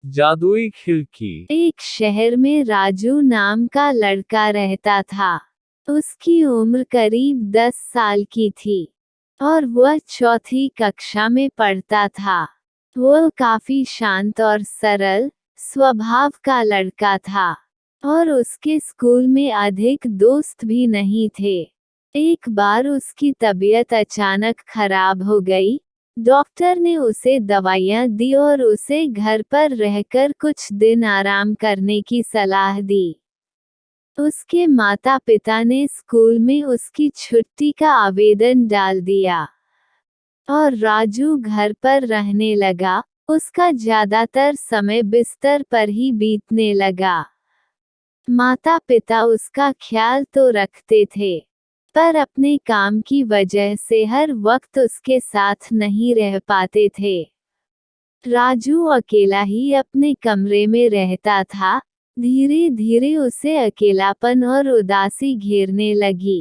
जादुई खिड़की। एक शहर में राजू नाम का लड़का रहता था। उसकी उम्र करीब 10 साल की थी और वह चौथी कक्षा में पढ़ता था। वह काफी शांत और सरल स्वभाव का लड़का था और उसके स्कूल में अधिक दोस्त भी नहीं थे। एक बार उसकी तबीयत अचानक खराब हो गई। डॉक्टर ने उसे दवाइयां दी और उसे घर पर रहकर कुछ दिन आराम करने की सलाह दी। उसके माता पिता ने स्कूल में उसकी छुट्टी का आवेदन डाल दिया और राजू घर पर रहने लगा। उसका ज्यादातर समय बिस्तर पर ही बीतने लगा। माता पिता उसका ख्याल तो रखते थे, पर अपने काम की वजह से हर वक्त उसके साथ नहीं रह पाते थे। राजू अकेला ही अपने कमरे में रहता था। धीरे धीरे उसे अकेलापन और उदासी घेरने लगी।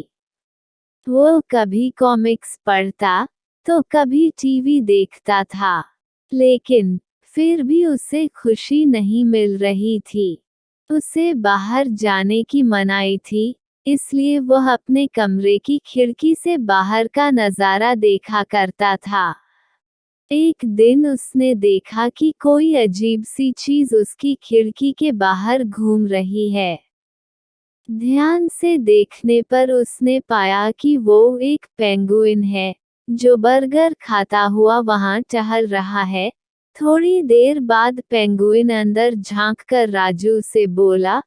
वो कभी कॉमिक्स पढ़ता तो कभी टीवी देखता था, लेकिन फिर भी उसे खुशी नहीं मिल रही थी। उसे बाहर जाने की मनाही थी, इसलिए वह अपने कमरे की खिड़की से बाहर का नज़ारा देखा करता था। एक दिन उसने देखा कि कोई अजीब सी चीज उसकी खिड़की के बाहर घूम रही है। ध्यान से देखने पर उसने पाया कि वो एक पेंगुइन है, जो बर्गर खाता हुआ वहां टहल रहा है। थोड़ी देर बाद पेंगुइन अंदर झांककर राजू से बोला,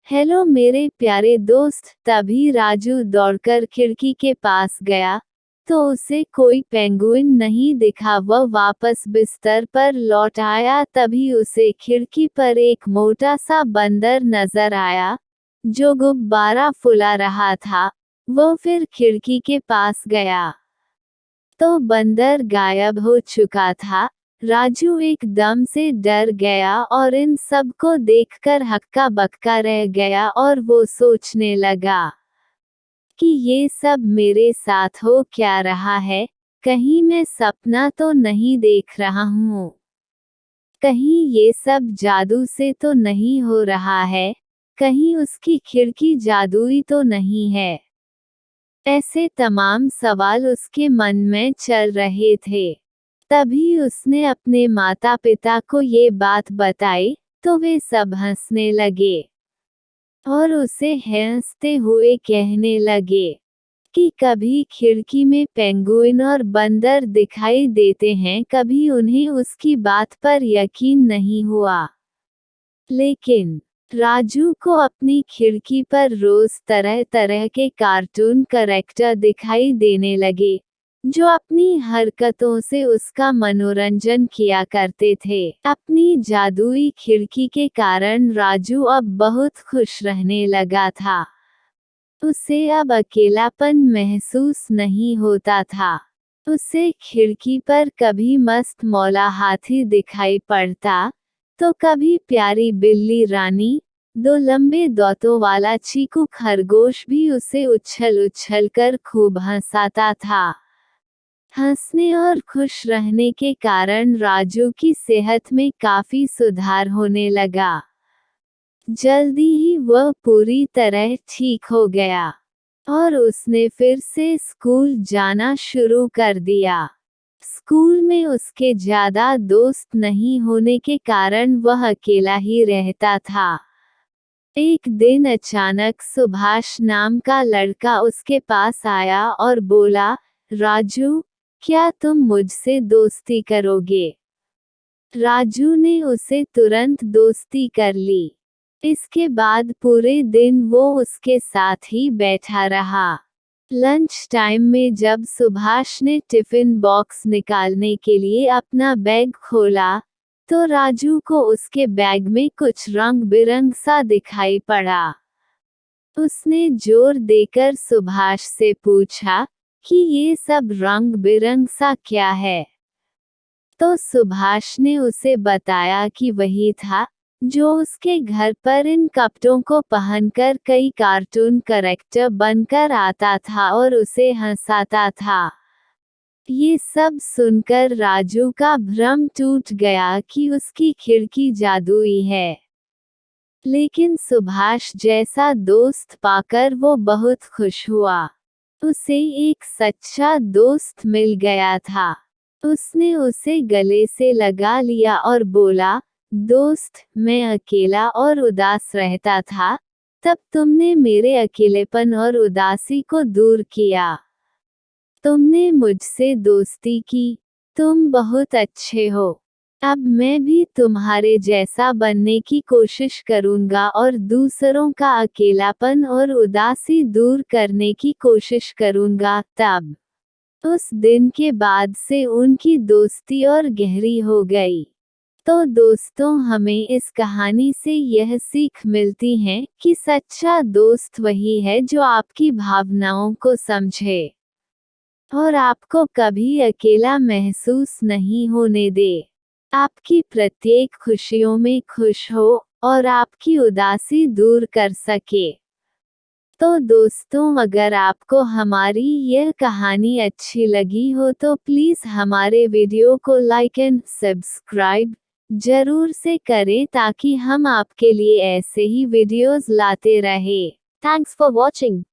हेलो मेरे प्यारे दोस्त। तभी राजू दौड़कर खिड़की के पास गया, तो उसे कोई पेंगुइन नहीं दिखा। वह वापस बिस्तर पर लौट आया, तभी उसे खिड़की पर एक मोटा सा बंदर नजर आया, जो गुब्बारा फुला रहा था। वो फिर खिड़की के पास गया, तो बंदर गायब हो चुका था। राजू एकदम से डर गया और इन सब को देखकर हक्का बक्का रह गया और वो सोचने लगा कि ये सब मेरे साथ हो क्या रहा है। कहीं मैं सपना तो नहीं देख रहा हूँ? कहीं ये सब जादू से तो नहीं हो रहा है? कहीं उसकी खिड़की जादुई तो नहीं है? ऐसे तमाम सवाल उसके मन में चल रहे थे। तभी उसने अपने माता पिता को ये बात बताई, तो वे सब हंसने लगे और उसे हंसते हुए कहने लगे कि कभी खिड़की में पेंगुइन और बंदर दिखाई देते हैं। कभी उन्हें उसकी बात पर यकीन नहीं हुआ, लेकिन राजू को अपनी खिड़की पर रोज तरह तरह के कार्टून कैरेक्टर दिखाई देने लगे, जो अपनी हरकतों से उसका मनोरंजन किया करते थे। अपनी जादुई खिड़की के कारण राजू अब बहुत खुश रहने लगा था। उसे अब अकेलापन महसूस नहीं होता था। उसे खिड़की पर कभी मस्त मौला हाथी दिखाई पड़ता, तो कभी प्यारी बिल्ली रानी, दो लंबे दांतों वाला चीकू खरगोश भी उसे उछल उछल कर खूब हंसाता था। हंसने और खुश रहने के कारण राजू की सेहत में काफी सुधार होने लगा। जल्दी ही वह पूरी तरह ठीक हो गया और उसने फिर से स्कूल जाना शुरू कर दिया। स्कूल में उसके ज्यादा दोस्त नहीं होने के कारण वह अकेला ही रहता था। एक दिन अचानक सुभाष नाम का लड़का उसके पास आया और बोला, राजू, क्या तुम मुझसे दोस्ती करोगे? राजू ने उसे तुरंत दोस्ती कर ली। इसके बाद पूरे दिन वो उसके साथ ही बैठा रहा। लंच टाइम में जब सुभाष ने टिफिन बॉक्स निकालने के लिए अपना बैग खोला, तो राजू को उसके बैग में कुछ रंग बिरंग सा दिखाई पड़ा। उसने जोर देकर सुभाष से पूछा कि ये सब रंग बिरंग सा क्या है? तो सुभाष ने उसे बताया कि वही था जो उसके घर पर इन कपड़ों को पहनकर कई कार्टून कैरेक्टर बनकर आता था और उसे हंसाता था। ये सब सुनकर राजू का भ्रम टूट गया कि उसकी खिड़की जादुई है। लेकिन सुभाष जैसा दोस्त पाकर वो बहुत खुश हुआ। उसे एक सच्चा दोस्त मिल गया था। उसने उसे गले से लगा लिया और बोला, दोस्त, मैं अकेला और उदास रहता था, तब तुमने मेरे अकेलेपन और उदासी को दूर किया। तुमने मुझसे दोस्ती की। तुम बहुत अच्छे हो। अब मैं भी तुम्हारे जैसा बनने की कोशिश करूंगा और दूसरों का अकेलापन और उदासी दूर करने की कोशिश करूंगा। तब उस दिन के बाद से उनकी दोस्ती और गहरी हो गई। तो दोस्तों, हमें इस कहानी से यह सीख मिलती है कि सच्चा दोस्त वही है जो आपकी भावनाओं को समझे और आपको कभी अकेला महसूस नहीं होने दे। आपकी प्रत्येक खुशियों में खुश हो और आपकी उदासी दूर कर सके। तो दोस्तों, अगर आपको हमारी यह कहानी अच्छी लगी हो तो प्लीज़ हमारे वीडियो को लाइक एंड सब्सक्राइब जरूर से करें ताकि हम आपके लिए ऐसे ही वीडियोस लाते रहे। Thanks for watching.